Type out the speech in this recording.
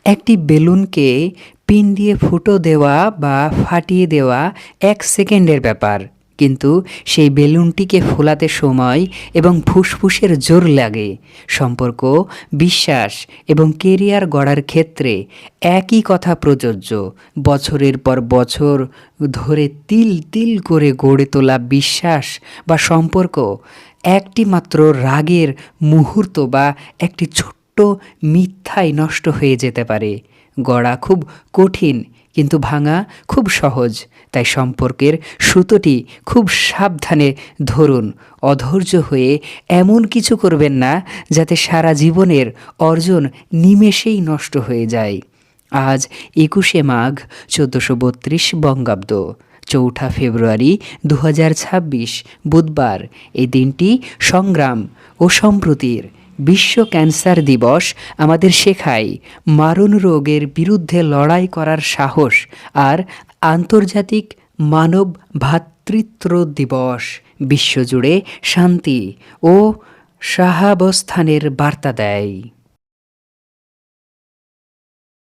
একটি বেলুনকে পিন দিয়ে ফুটো দেওয়া বা ফাটিয়ে দেওয়া 1 সেকেন্ডের ব্যাপার, কিন্তু সেই বেলুনটিকে ফোলাতে সময় এবং ফুসফুসের জোর লাগে। সম্পর্ক, বিশ্বাস এবং কেরিয়ার গড়ার ক্ষেত্রে একই কথা প্রযোজ্য। বছরের পর বছর ধরে তিল তিল করে গড়ে তোলা বিশ্বাস বা সম্পর্ক একটি মাত্র রাগের মুহূর্ত বা একটি ছোট্ট মিথ্যায় নষ্ট হয়ে যেতে পারে। গড়া খুব কঠিন, কিন্তু ভাঙা খুব সহজ। তাই সম্পর্কের সুতোটি খুব সাবধানে ধরুন। অধৈর্য হয়ে এমন কিছু করবেন না যাতে সারা জীবনের অর্জন নিমেষেই নষ্ট হয়ে যায়। আজ 21শে মাঘ 1432 বঙ্গাব্দ, 4 ফেব্রুয়ারি 2026 বুধবার। এই দিনটি সংগ্রাম ও সম্প্রীতির। বিশ্ব ক্যান্সার দিবস আমাদের শেখায় মারণ রোগের বিরুদ্ধে লড়াই করার সাহস, আর আন্তর্জাতিক মানব ভ্রাতৃত্ব দিবস বিশ্বজুড়ে শান্তি ও সহাবস্থানের বার্তা দেয়।